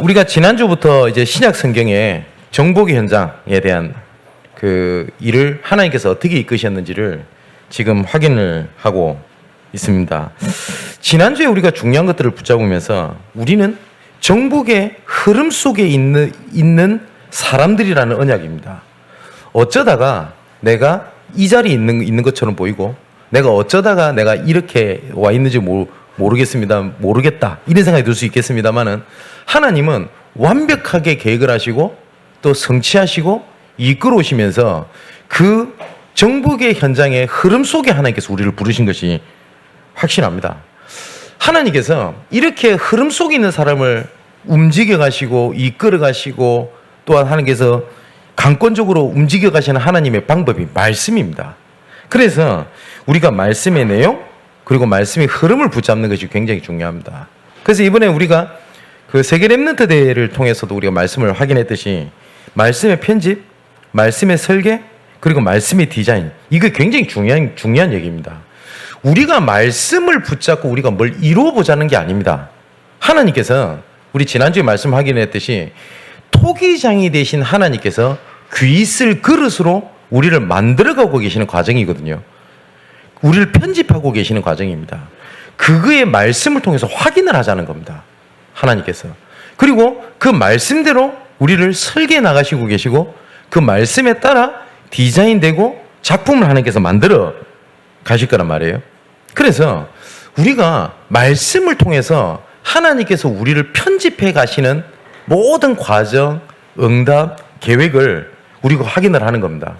우리가 지난주부터 이제 신약 성경의 정복의 현장에 대한 그 일을 하나님께서 어떻게 이끄셨는지를 지금 확인을 하고 있습니다. 지난주에 우리가 중요한 것들을 붙잡으면서 우리는 정복의 흐름 속에 있는 사람들이라는 언약입니다. 어쩌다가 내가 이 자리에 있는 것처럼 보이고 내가 어쩌다가 내가 이렇게 와 있는지 모르겠다 이런 생각이 들 수 있겠습니다만은 하나님은 완벽하게 계획을 하시고 또 성취하시고 이끌어 오시면서 그 정복의 현장의 흐름 속에 하나님께서 우리를 부르신 것이 확실합니다. 하나님께서 이렇게 흐름 속에 있는 사람을 움직여 가시고 이끌어 가시고 또한 하나님께서 강권적으로 움직여 가시는 하나님의 방법이 말씀입니다. 그래서 우리가 말씀의 내용 그리고 말씀의 흐름을 붙잡는 것이 굉장히 중요합니다. 그래서 이번에 우리가 그 세계 렘넌트 대회를 통해서도 우리가 말씀을 확인했듯이 말씀의 편집, 말씀의 설계, 그리고 말씀의 디자인, 이거 굉장히 중요한 얘기입니다. 우리가 말씀을 붙잡고 우리가 뭘 이루어보자는 게 아닙니다. 하나님께서 우리 지난주에 말씀 확인했듯이 토기장이 되신 하나님께서 귀 있을 그릇으로 우리를 만들어가고 계시는 과정이거든요. 우리를 편집하고 계시는 과정입니다. 그의 말씀을 통해서 확인을 하자는 겁니다. 하나님께서. 그리고 그 말씀대로 우리를 설계해 나가시고 계시고 그 말씀에 따라 디자인되고 작품을 하나님께서 만들어 가실 거란 말이에요. 그래서 우리가 말씀을 통해서 하나님께서 우리를 편집해 가시는 모든 과정, 응답, 계획을 우리가 확인을 하는 겁니다.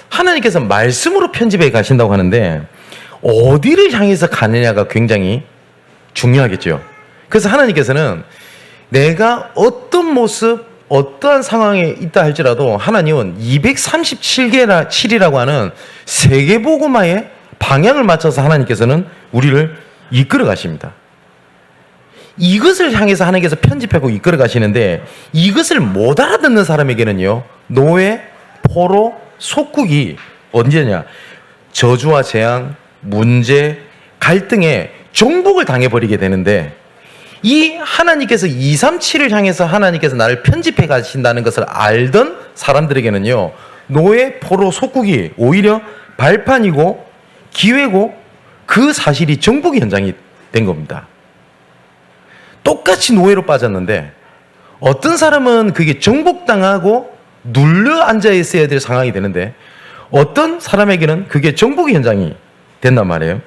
하나님께서 말씀으로 편집해 가신다고 하는데 어디를 향해서 가느냐가 굉장히 중요하겠죠. 그래서 하나님께서는 내가 어떤 모습, 어떠한 상황에 있다 할지라도 하나님은 237이라고 하는 세계복음화의 방향을 맞춰서 하나님께서는 우리를 이끌어 가십니다. 이것을 향해서 하나님께서 편집하고 이끌어 가시는데 이것을 못 알아듣는 사람에게는요, 노예, 포로, 속국이 언제냐? 저주와 재앙, 문제, 갈등에 정복을 당해버리게 되는데 이 하나님께서 237을 향해서 하나님께서 나를 편집해 가신다는 것을 알던 사람들에게는요, 노예, 포로, 속국이 오히려 발판이고 기회고 그 사실이 정복의 현장이 된 겁니다. 똑같이 노예로 빠졌는데 어떤 사람은 그게 정복당하고 눌러 앉아 있어야 될 상황이 되는데 어떤 사람에게는 그게 정복의 현장이 된단 말이에요.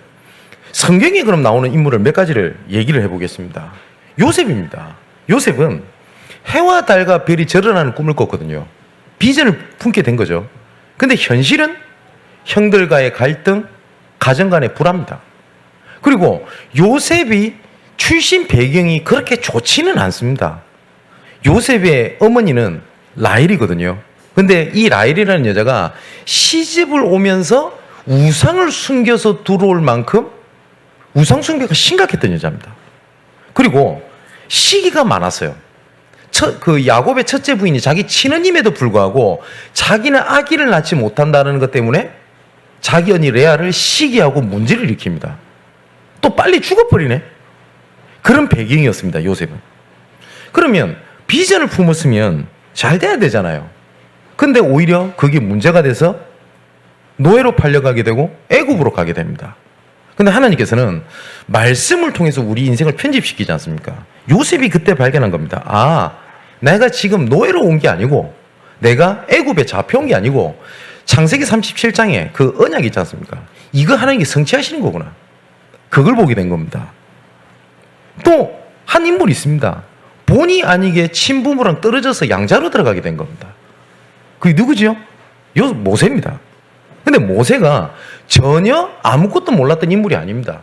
성경에 그럼 나오는 인물을 몇 가지를 얘기를 해보겠습니다. 요셉입니다. 요셉은 해와 달과 별이 절연하는 꿈을 꿨거든요. 비전을 품게 된 거죠. 근데 현실은 형들과의 갈등, 가정 간의 불화입니다. 그리고 요셉이 출신 배경이 그렇게 좋지는 않습니다. 요셉의 어머니는 라헬이거든요. 근데 이 라헬이라는 여자가 시집을 오면서 우상을 숨겨서 들어올 만큼 우상 숭배가 심각했던 여자입니다. 그리고 시기가 많았어요. 그 야곱의 첫째 부인이 자기 친언님에도 불구하고 자기는 아기를 낳지 못한다는 것 때문에 자기 언니 레아를 시기하고 문제를 일으킵니다. 또 빨리 죽어버리네. 그런 배경이었습니다. 요셉은. 그러면 비전을 품었으면 잘 돼야 되잖아요. 근데 오히려 그게 문제가 돼서 노예로 팔려가게 되고 애굽으로 가게 됩니다. 근데 하나님께서는 말씀을 통해서 우리 인생을 편집시키지 않습니까? 요셉이 그때 발견한 겁니다. 아, 내가 지금 노예로 온 게 아니고 내가 애굽에 잡혀온 게 아니고 창세기 37장에 그 언약이 있지 않습니까? 이거 하나님께 성취하시는 거구나. 그걸 보게 된 겁니다. 또 한 인물이 있습니다. 본의 아니게 친부모랑 떨어져서 양자로 들어가게 된 겁니다. 그게 누구지요? 모세입니다. 근데 모세가 전혀 아무것도 몰랐던 인물이 아닙니다.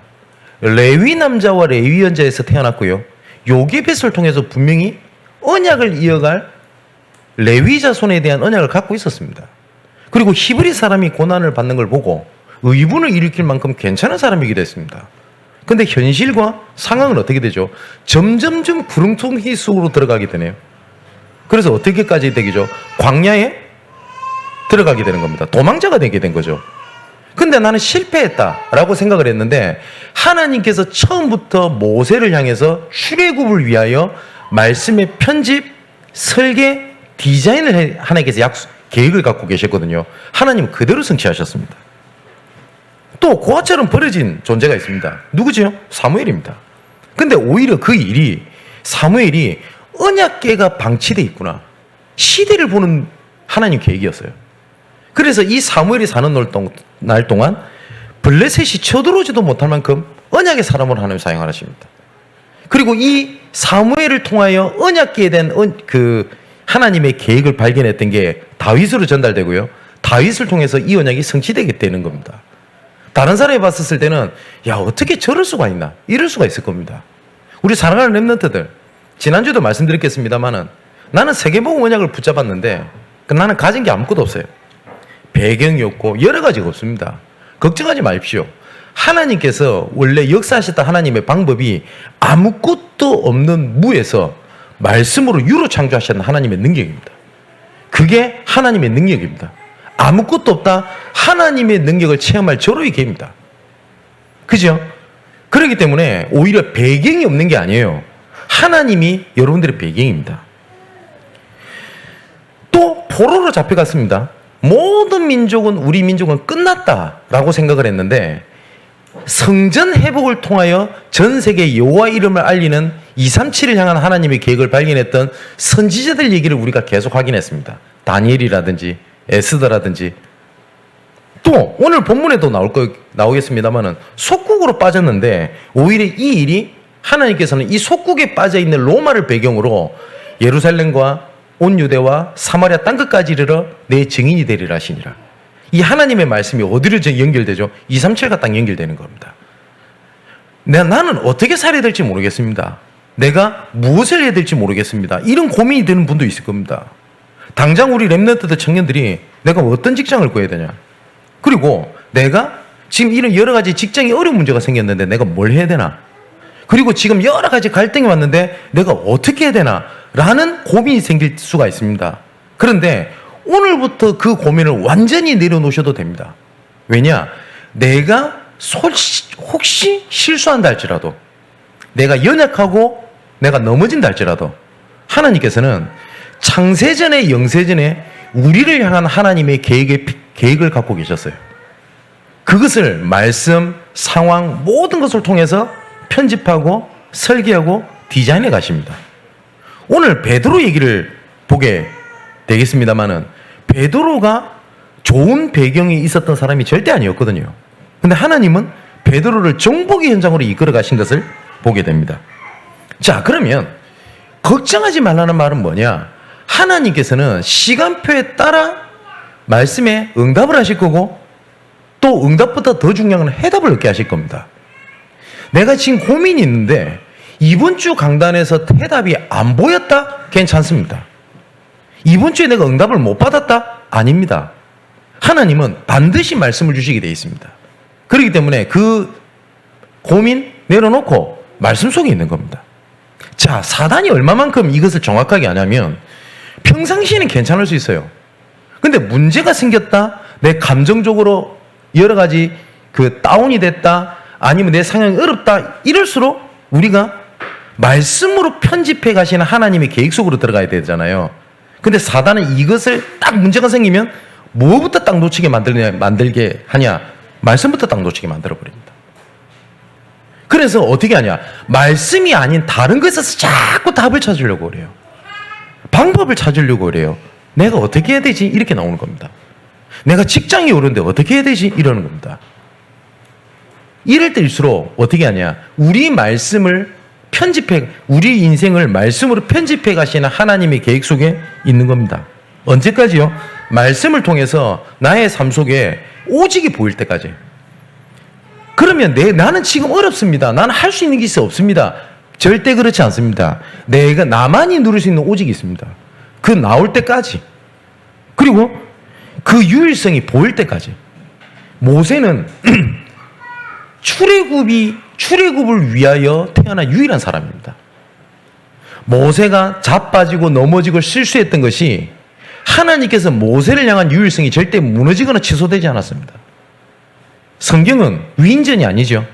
레위 남자와 레위 여자에서 태어났고요. 요게벳을 통해서 분명히 언약을 이어갈 레위 자손에 대한 언약을 갖고 있었습니다. 그리고 히브리 사람이 고난을 받는 걸 보고 의분을 일으킬 만큼 괜찮은 사람이기도 했습니다. 근데 현실과 상황은 어떻게 되죠? 점점점 구렁텅이 속으로 들어가게 되네요. 그래서 어떻게까지 되겠죠? 광야에 들어가게 되는 겁니다. 도망자가 되게 된 거죠. 근데 나는 실패했다라고 생각을 했는데 하나님께서 처음부터 모세를 향해서 출애굽을 위하여 말씀의 편집, 설계, 디자인을 하나님께서 계획을 갖고 계셨거든요. 하나님 그대로 성취하셨습니다. 또 고아처럼 버려진 존재가 있습니다. 누구죠? 사무엘입니다. 근데 오히려 그 일이 사무엘이 언약궤가 방치되어 있구나. 시대를 보는 하나님 계획이었어요. 그래서 이 사무엘이 사는 날 동안 블레셋이 쳐들어오지도 못할 만큼 언약의 사람으로 하나님 사용하십니다. 그리고 이 사무엘을 통하여 언약궤에 대한 그 하나님의 계획을 발견했던 게 다윗으로 전달되고요. 다윗을 통해서 이 언약이 성취되게 되는 겁니다. 다른 사람이 봤을 때는 야 어떻게 저럴 수가 있나 이럴 수가 있을 겁니다. 우리 사랑하는 렘넌트들 지난주에도 말씀드렸겠습니다마는 나는 세계복음 언약을 붙잡았는데 나는 가진 게 아무것도 없어요. 배경이 없고 여러 가지가 없습니다. 걱정하지 마십시오. 하나님께서 원래 역사하셨던 하나님의 방법이 아무것도 없는 무에서 말씀으로 유로 창조하셨던 하나님의 능력입니다. 그게 하나님의 능력입니다. 아무것도 없다 하나님의 능력을 체험할 저로의 기회입니다. 그죠? 그렇기 때문에 오히려 배경이 없는 게 아니에요. 하나님이 여러분들의 배경입니다. 또 포로로 잡혀갔습니다. 모든 민족은 우리 민족은 끝났다라고 생각을 했는데 성전 회복을 통하여 전 세계 여호와 이름을 알리는 237을 향한 하나님의 계획을 발견했던 선지자들 얘기를 우리가 계속 확인했습니다. 다니엘이라든지 에스더라든지 또 오늘 본문에도 나오겠습니다만은 속국으로 빠졌는데 오히려 이 일이 하나님께서는 이 속국에 빠져있는 로마를 배경으로 예루살렘과 온 유대와 사마리아 땅끝까지 이르러 내 증인이 되리라 하시니라. 이 하나님의 말씀이 어디로 연결되죠? 237과 딱 연결되는 겁니다. 나는 어떻게 살아야 될지 모르겠습니다. 내가 무엇을 해야 될지 모르겠습니다. 이런 고민이 드는 분도 있을 겁니다. 당장 우리 렘넌트들 청년들이 내가 어떤 직장을 구해야 되냐? 그리고 내가 지금 이런 여러 가지 직장에 어려운 문제가 생겼는데 내가 뭘 해야 되나? 그리고 지금 여러 가지 갈등이 왔는데 내가 어떻게 해야 되나? 라는 고민이 생길 수가 있습니다. 그런데 오늘부터 그 고민을 완전히 내려놓으셔도 됩니다. 왜냐? 내가 혹시 실수한다 할지라도 내가 연약하고 내가 넘어진다 할지라도 하나님께서는 창세전에 영세전에 우리를 향한 하나님의 계획을 갖고 계셨어요. 그것을 말씀, 상황 모든 것을 통해서 편집하고 설계하고 디자인해 가십니다. 오늘 베드로 얘기를 보게 되겠습니다만은 베드로가 좋은 배경이 있었던 사람이 절대 아니었거든요. 근데 하나님은 베드로를 정복의 현장으로 이끌어 가신 것을 보게 됩니다. 자, 그러면 걱정하지 말라는 말은 뭐냐? 하나님께서는 시간표에 따라 말씀에 응답을 하실 거고 또 응답보다 더 중요한 건 해답을 얻게 하실 겁니다. 내가 지금 고민이 있는데 이번 주 강단에서 해답이 안 보였다? 괜찮습니다. 이번 주에 내가 응답을 못 받았다? 아닙니다. 하나님은 반드시 말씀을 주시게 되어 있습니다. 그렇기 때문에 그 고민 내려놓고 말씀 속에 있는 겁니다. 자, 사단이 얼마만큼 이것을 정확하게 하냐면 평상시에는 괜찮을 수 있어요. 근데 문제가 생겼다, 내 감정적으로 여러 가지 다운이 됐다, 아니면 내 상황이 어렵다, 이럴수록 우리가 말씀으로 편집해 가시는 하나님의 계획 속으로 들어가야 되잖아요. 근데 사단은 이것을 딱 문제가 생기면 뭐부터 딱 놓치게 만들게 하냐? 말씀부터 딱 놓치게 만들어버립니다. 그래서 어떻게 하냐? 말씀이 아닌 다른 것에서 자꾸 답을 찾으려고 그래요. 방법을 찾으려고 그래요. 내가 어떻게 해야 되지? 이렇게 나오는 겁니다. 내가 직장이 오른데 어떻게 해야 되지? 이러는 겁니다. 이럴 때일수록 어떻게 하냐? 우리 말씀을 우리 인생을 말씀으로 편집해 가시는 하나님의 계획 속에 있는 겁니다. 언제까지요? 말씀을 통해서 나의 삶 속에 오직이 보일 때까지. 그러면 나는 지금 어렵습니다. 나는 할 수 있는 게 없습니다. 절대 그렇지 않습니다. 나만이 누릴 수 있는 오직이 있습니다. 그 나올 때까지. 그리고 그 유일성이 보일 때까지. 모세는 출애굽을 위하여 태어난 유일한 사람입니다. 모세가 자빠지고 넘어지고 실수했던 것이 하나님께서 모세를 향한 유일성이 절대 무너지거나 취소되지 않았습니다. 성경은 위인전이 아니죠.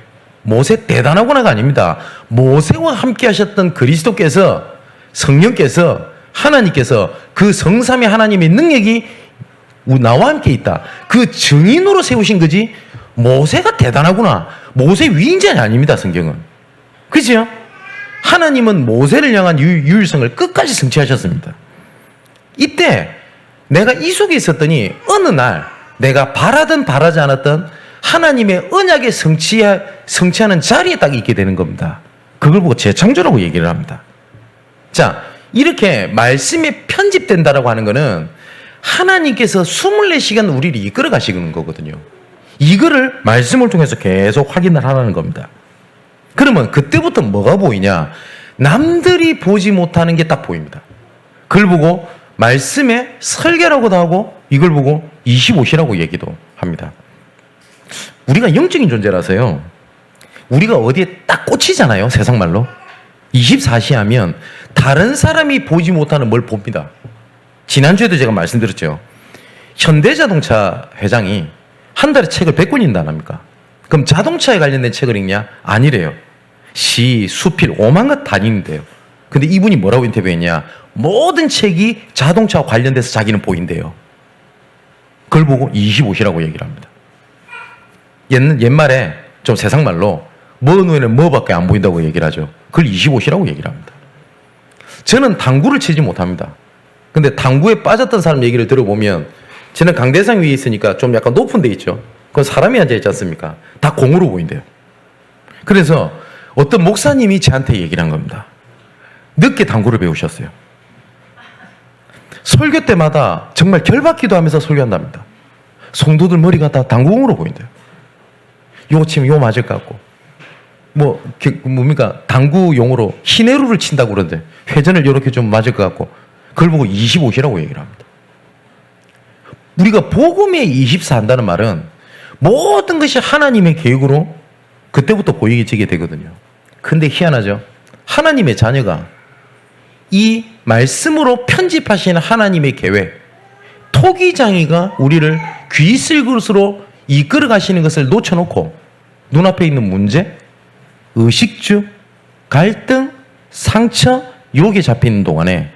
모세 대단하구나가 아닙니다. 모세와 함께 하셨던 그리스도께서, 성령께서, 하나님께서, 그 성삼위 하나님의 능력이 나와 함께 있다. 그 증인으로 세우신 거지 모세가 대단하구나, 모세 위인전이 아닙니다. 성경은. 그죠? 하나님은 모세를 향한 유일성을 끝까지 성취하셨습니다. 이때 내가 이 속에 있었더니 어느 날 내가 바라든 바라지 않았던 하나님의 언약에 성취하는 자리에 딱 있게 되는 겁니다. 그걸 보고 재창조라고 얘기를 합니다. 자, 이렇게 말씀이 편집된다라고 하는 거는 하나님께서 24시간 우리를 이끌어 가시는 거거든요. 이거를 말씀을 통해서 계속 확인을 하라는 겁니다. 그러면 그때부터 뭐가 보이냐? 남들이 보지 못하는 게 딱 보입니다. 그걸 보고 말씀에 설계라고도 하고 이걸 보고 25시라고 얘기도 합니다. 우리가 영적인 존재라서요. 우리가 어디에 딱 꽂히잖아요. 세상 말로. 24시 하면 다른 사람이 보지 못하는 뭘 봅니다. 지난주에도 제가 말씀드렸죠. 현대자동차 회장이 한 달에 책을 100권 읽는다 안 합니까? 그럼 자동차에 관련된 책을 읽냐? 아니래요. 시, 수필, 오만 것 다 읽는데요. 근데 이분이 뭐라고 인터뷰했냐? 모든 책이 자동차와 관련돼서 자기는 보인대요. 그걸 보고 25시라고 얘기를 합니다. 옛말에 좀 세상 말로 뭐 눈에는 뭐밖에 안 보인다고 얘기를 하죠. 그걸 25시라고 얘기를 합니다. 저는 당구를 치지 못합니다. 근데 당구에 빠졌던 사람 얘기를 들어보면 저는 강대상 위에 있으니까 좀 약간 높은 데 있죠. 그건 사람이 앉아있지 않습니까? 다 공으로 보인대요. 그래서 어떤 목사님이 저한테 얘기를 한 겁니다. 늦게 당구를 배우셨어요. 설교 때마다 정말 결박기도 하면서 설교한답니다. 성도들 머리가 다 당구공으로 보인대요. 요 치면 요 맞을 것 같고, 뭡니까? 당구 용어로 히네루를 친다고 그러는데 회전을 이렇게 좀 맞을 것 같고, 그걸 보고 25시라고 얘기를 합니다. 우리가 복음에 24 한다는 말은 모든 것이 하나님의 계획으로 그때부터 보이게 되거든요. 근데 희한하죠. 하나님의 자녀가 이 말씀으로 편집하시는 하나님의 계획, 토기장이가 우리를 귀 쓸 것으로 이끌어 가시는 것을 놓쳐놓고 눈앞에 있는 문제, 의식주, 갈등, 상처, 욕에 잡히는 동안에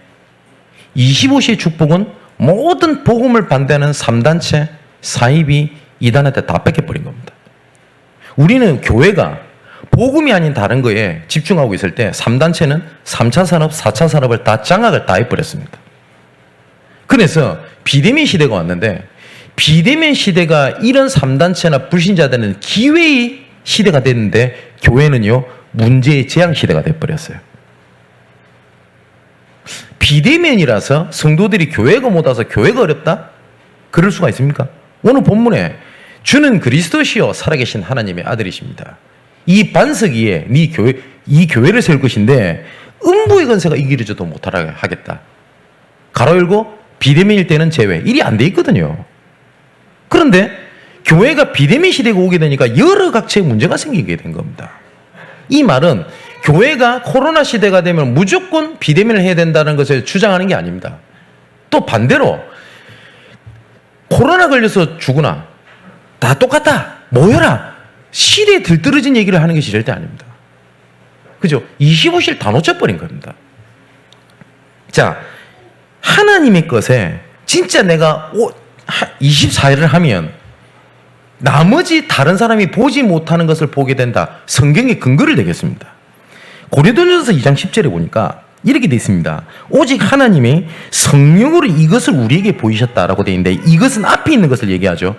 25시의 축복은 모든 복음을 반대하는 3단체, 사입이 이단한테 다 뺏겨버린 겁니다. 우리는 교회가 복음이 아닌 다른 거에 집중하고 있을 때 3단체는 3차 산업, 4차 산업을 다 장악을 다 해버렸습니다. 그래서 비대면 시대가 왔는데 비대면 시대가 이런 3단체나 불신자들은 기회의 시대가 됐는데 교회는요 문제의 재앙 시대가 돼버렸어요. 비대면이라서 성도들이 교회가 못 와서 교회가 어렵다? 그럴 수가 있습니까? 오늘 본문에 주는 그리스도시요 살아계신 하나님의 아들이십니다. 이 반석 위에 이 교회를 세울 것인데 음부의 권세가 이기려줘도 못하게 하겠다. 가로 열고 비대면일 때는 제외. 일이 안 돼 있거든요. 그런데 교회가 비대면 시대가 오게 되니까 여러 각체의 문제가 생기게 된 겁니다. 이 말은 교회가 코로나 시대가 되면 무조건 비대면을 해야 된다는 것을 주장하는 게 아닙니다. 또 반대로 코로나 걸려서 죽으나 다 똑같다. 모여라. 시대에 들떨어진 얘기를 하는 것이 절대 아닙니다. 그죠? 25실 다 놓쳐버린 겁니다. 자, 하나님의 것에 진짜 내가 24일을 하면 나머지 다른 사람이 보지 못하는 것을 보게 된다. 성경의 근거를 대겠습니다. 고린도전서 2장 10절에 보니까 이렇게 되어 있습니다. 오직 하나님이 성령으로 이것을 우리에게 보이셨다라고 되어 있는데 이것은 앞에 있는 것을 얘기하죠.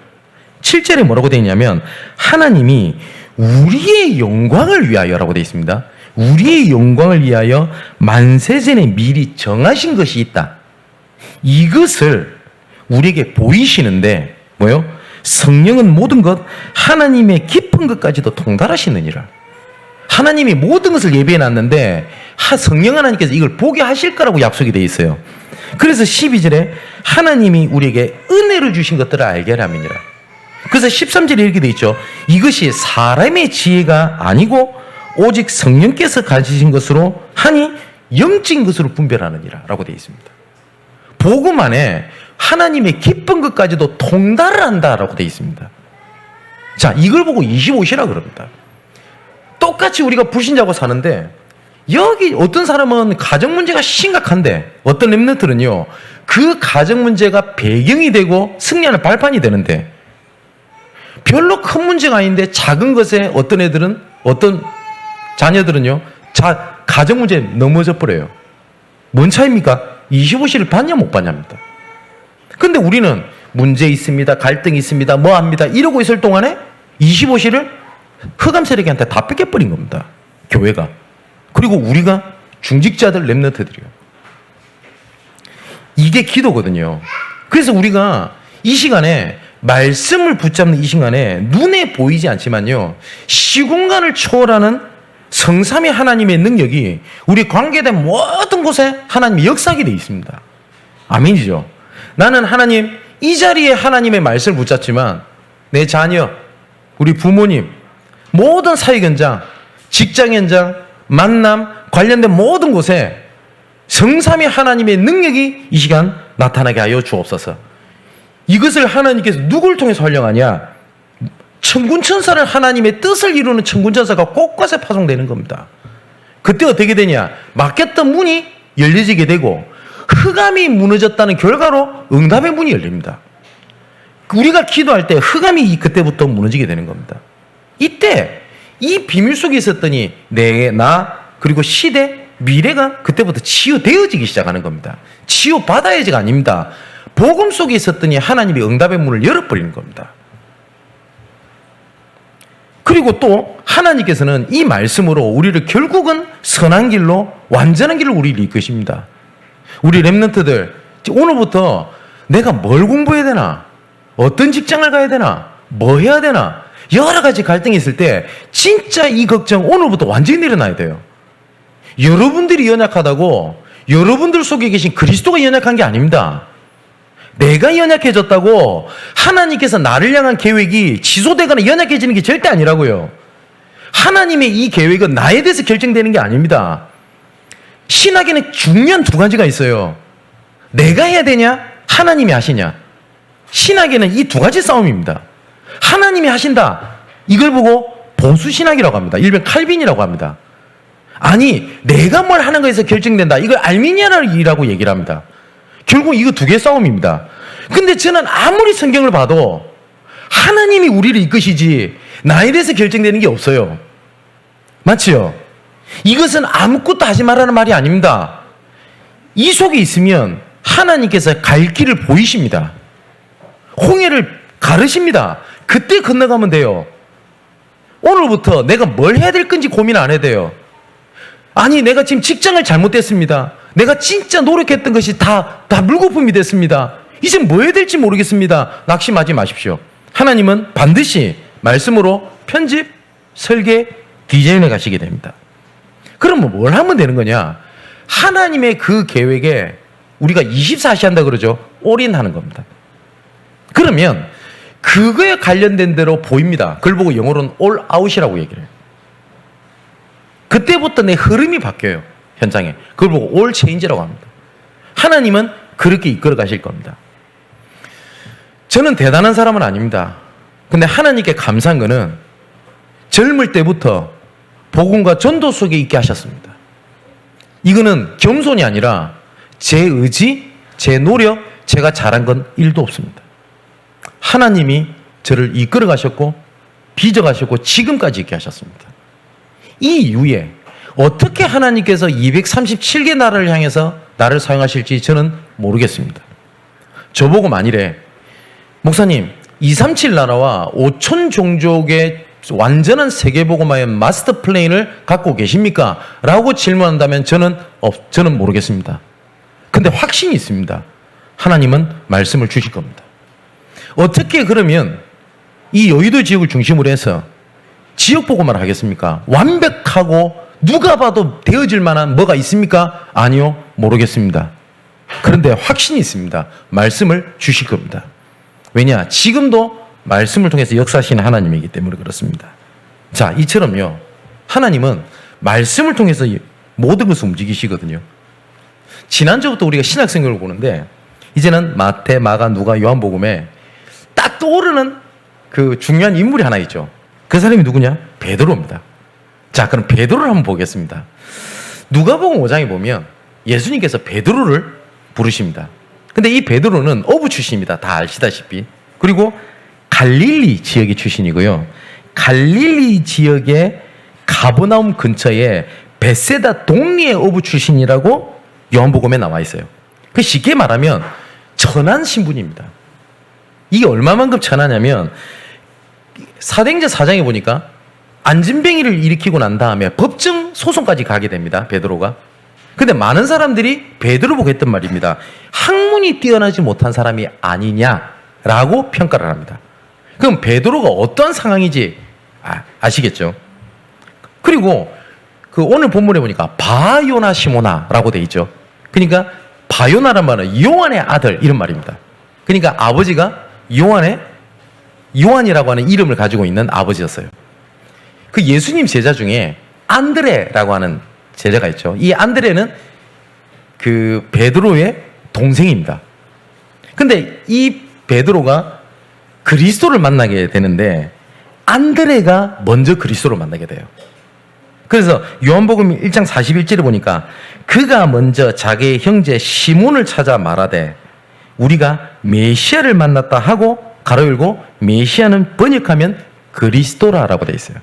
7절에 뭐라고 되어 있냐면 하나님이 우리의 영광을 위하여라고 되어 있습니다. 우리의 영광을 위하여 만세전에 미리 정하신 것이 있다. 이것을 우리에게 보이시는데 뭐요? 성령은 모든 것 하나님의 깊은 것까지도 통달하시느니라. 하나님이 모든 것을 예비해놨는데 성령 하나님께서 이걸 보게 하실 거라고 약속이 되어 있어요. 그래서 12절에 하나님이 우리에게 은혜를 주신 것들을 알게 하람이니라. 그래서 13절에 이렇게 되어 있죠. 이것이 사람의 지혜가 아니고 오직 성령께서 가지신 것으로 하니 영적인 것으로 분별하느니라 라고 되어 있습니다. 복음 안에 하나님의 깊은 것까지도 통달을 한다라고 되어 있습니다. 자, 이걸 보고 25시라 그럽니다. 똑같이 우리가 불신자고 사는데 여기 어떤 사람은 가정 문제가 심각한데 어떤 렘넌트는요 그 가정 문제가 배경이 되고 승리하는 발판이 되는데 별로 큰 문제가 아닌데 작은 것에 어떤 애들은 어떤 자녀들은요 가정 문제에 넘어져 버려요. 뭔 차이입니까? 25시를 받냐 못 받냐입니다. 근데 우리는 문제 있습니다, 갈등이 있습니다, 뭐 합니다 이러고 있을 동안에 25시를 흑암 세력한테 다 뺏겨버린 겁니다. 교회가. 그리고 우리가 중직자들 렘넌트들이요. 이게 기도거든요. 그래서 우리가 이 시간에 말씀을 붙잡는 이 시간에 눈에 보이지 않지만요 시공간을 초월하는 성삼위 하나님의 능력이 우리 관계된 모든 곳에 하나님이 역사하게 되어 있습니다. 아멘이죠. 나는 하나님 이 자리에 하나님의 말씀을 붙잡지만 내 자녀, 우리 부모님, 모든 사역 현장, 직장 현장, 만남 관련된 모든 곳에 성삼위 하나님의 능력이 이 시간 나타나게 하여 주옵소서. 이것을 하나님께서 누굴 통해서 활용하냐? 천군천사를 하나님의 뜻을 이루는 천군천사가 곳곳에 파송되는 겁니다. 그때 어떻게 되냐? 막혔던 문이 열려지게 되고 흑암이 무너졌다는 결과로 응답의 문이 열립니다. 우리가 기도할 때 흑암이 그때부터 무너지게 되는 겁니다. 이때 이 비밀 속에 있었더니 나 그리고 시대 미래가 그때부터 치유되어지기 시작하는 겁니다. 치유받아야지가 아닙니다. 복음 속에 있었더니 하나님이 응답의 문을 열어버리는 겁니다. 그리고 또 하나님께서는 이 말씀으로 우리를 결국은 선한 길로 완전한 길로 우리를 이끄십니다. 우리 렘넌트들 오늘부터 내가 뭘 공부해야 되나? 어떤 직장을 가야 되나? 뭐 해야 되나? 여러 가지 갈등이 있을 때 진짜 이 걱정 오늘부터 완전히 내려놔야 돼요. 여러분들이 연약하다고 여러분들 속에 계신 그리스도가 연약한 게 아닙니다. 내가 연약해졌다고 하나님께서 나를 향한 계획이 취소되거나 연약해지는 게 절대 아니라고요. 하나님의 이 계획은 나에 대해서 결정되는 게 아닙니다. 신학에는 중요한 두 가지가 있어요. 내가 해야 되냐? 하나님이 하시냐? 신학에는 이 두 가지 싸움입니다. 하나님이 하신다. 이걸 보고 보수신학이라고 합니다. 일명 칼빈이라고 합니다. 아니 내가 뭘 하는 거에서 결정된다. 이걸 알미니아라고 얘기를 합니다. 결국 이거 두 개의 싸움입니다. 근데 저는 아무리 성경을 봐도 하나님이 우리를 이끄시지 나에 대해서 결정되는 게 없어요. 맞지요? 이것은 아무것도 하지 말라는 말이 아닙니다. 이 속에 있으면 하나님께서 갈 길을 보이십니다. 홍해를 가르십니다. 그때 건너가면 돼요. 오늘부터 내가 뭘 해야 될 건지 고민 안 해도 돼요. 아니 내가 지금 직장을 잘못했습니다. 내가 진짜 노력했던 것이 다 물거품이 됐습니다. 이제 뭐 해야 될지 모르겠습니다. 낙심하지 마십시오. 하나님은 반드시 말씀으로 편집, 설계, 디자인해 가시게 됩니다. 그럼 뭘 하면 되는 거냐? 하나님의 그 계획에 우리가 24시 한다 그러죠. 올인하는 겁니다. 그러면 그거에 관련된 대로 보입니다. 그걸 보고 영어로는 all out이라고 얘기를 해요. 그때부터 내 흐름이 바뀌어요. 현장에. 그걸 보고 all change라고 합니다. 하나님은 그렇게 이끌어 가실 겁니다. 저는 대단한 사람은 아닙니다. 근데 하나님께 감사한 거는 젊을 때부터 복음과 전도 속에 있게 하셨습니다. 이거는 겸손이 아니라 제 의지, 제 노력, 제가 잘한 건 1도 없습니다. 하나님이 저를 이끌어 가셨고 빚어 가셨고 지금까지 있게 하셨습니다. 이 이후에 어떻게 하나님께서 237개 나라를 향해서 나를 사용하실지 저는 모르겠습니다. 저보고 만일에 목사님 237 나라와 5천 종족의 완전한 세계복음화의 마스터 플랜을 갖고 계십니까? 라고 질문한다면 저는 모르겠습니다. 근데 확신이 있습니다. 하나님은 말씀을 주실 겁니다. 어떻게 그러면 이 여의도 지역을 중심으로 해서 지역복음화를 하겠습니까? 완벽하고 누가 봐도 되어질 만한 뭐가 있습니까? 아니요, 모르겠습니다. 그런데 확신이 있습니다. 말씀을 주실 겁니다. 왜냐? 지금도 말씀을 통해서 역사하시는 하나님이기 때문에 그렇습니다. 자, 이처럼요. 하나님은 말씀을 통해서 모든 것을 움직이시거든요. 지난주부터 우리가 신약성경을 보는데 이제는 마태, 마가, 누가, 요한복음에 딱 떠오르는 그 중요한 인물이 하나 있죠. 그 사람이 누구냐? 베드로입니다. 자, 그럼 베드로를 한번 보겠습니다. 누가복음 5장에 보면 예수님께서 베드로를 부르십니다. 근데 이 베드로는 어부 출신입니다. 다 아시다시피. 그리고 갈릴리 지역의 출신이고요. 갈릴리 지역의 가버나움 근처에 베세다 동리의 어부 출신이라고 요한복음에 나와 있어요. 그 쉽게 말하면 천한 신분입니다. 이게 얼마만큼 천하냐면 사도행전 4장에 보니까 안진뱅이를 일으키고 난 다음에 법정 소송까지 가게 됩니다. 베드로가. 근데 많은 사람들이 베드로 보고 했던 말입니다. 학문이 뛰어나지 못한 사람이 아니냐라고 평가를 합니다. 그럼 베드로가 어떤 상황인지 아시겠죠? 그리고 그 오늘 본문에 보니까 바요나 시모나라고 돼 있죠. 그러니까 바요나란 말은 요한의 아들 이런 말입니다. 그러니까 아버지가 요한이라고 하는 이름을 가지고 있는 아버지였어요. 그 예수님 제자 중에 안드레라고 하는 제자가 있죠. 이 안드레는 그 베드로의 동생입니다. 근데 이 베드로가 그리스도를 만나게 되는데 안드레가 먼저 그리스도를 만나게 돼요. 그래서 요한복음 1장 41절에 보니까 그가 먼저 자기의 형제 시몬을 찾아 말하되 우리가 메시아를 만났다 하고 가로 열고 메시아는 번역하면 그리스도라라고 돼 있어요.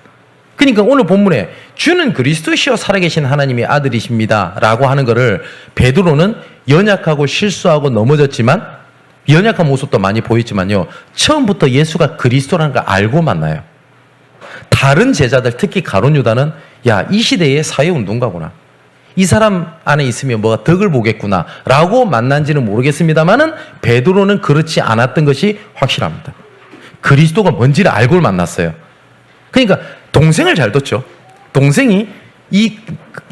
그러니까 오늘 본문에 주는 그리스도시요 살아계신 하나님의 아들이십니다 라고 하는 것을 베드로는 연약하고 실수하고 넘어졌지만 연약한 모습도 많이 보였지만요, 처음부터 예수가 그리스도라는 걸 알고 만나요. 다른 제자들, 특히 가룟 유다는 야, 이 시대의 사회운동가구나, 이 사람 안에 있으면 뭐가 덕을 보겠구나 라고 만난지는 모르겠습니다만은 베드로는 그렇지 않았던 것이 확실합니다. 그리스도가 뭔지를 알고 만났어요. 그러니까 동생을 잘 뒀죠. 동생이 이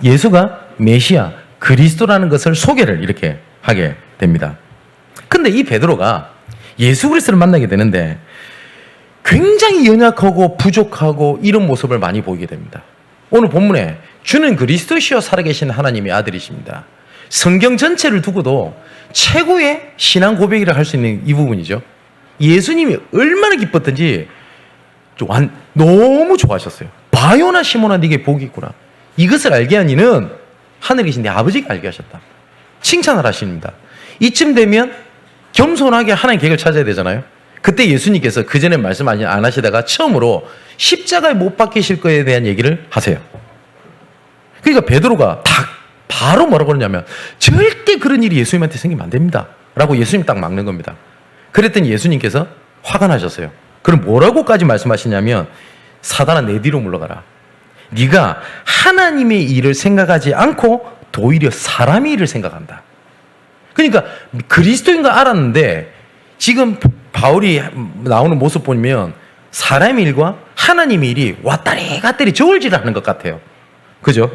예수가 메시아 그리스도라는 것을 소개를 이렇게 하게 됩니다. 근데 이 베드로가 예수 그리스도를 만나게 되는데 굉장히 연약하고 부족하고 이런 모습을 많이 보이게 됩니다. 오늘 본문에 주는 그리스도시요 살아계신 하나님의 아들이십니다. 성경 전체를 두고도 최고의 신앙 고백이라 할 수 있는 이 부분이죠. 예수님이 얼마나 기뻤던지 너무 좋아하셨어요. 바요나 시몬아 네게 복이 있구나. 이것을 알게 한 이는 하늘에 계신 내 아버지가 알게 하셨다. 칭찬을 하십니다. 이쯤 되면 겸손하게 하나님 계획을 찾아야 되잖아요. 그때 예수님께서 그전에 말씀 안 하시다가 처음으로 십자가에 못 박히실 거에 대한 얘기를 하세요. 그러니까 베드로가 바로 뭐라고 그러냐면 절대 그런 일이 예수님한테 생기면 안 됩니다 라고 예수님 딱 막는 겁니다. 그랬더니 예수님께서 화가 나셨어요. 그럼 뭐라고까지 말씀하시냐면 사단아 내 뒤로 물러가라. 네가 하나님의 일을 생각하지 않고 오히려 사람의 일을 생각한다. 그러니까 그리스도인 거 알았는데 지금 바울이 나오는 모습 보면 사람의 일과 하나님의 일이 왔다리 갔다리 저울질을 하는 것 같아요. 그죠?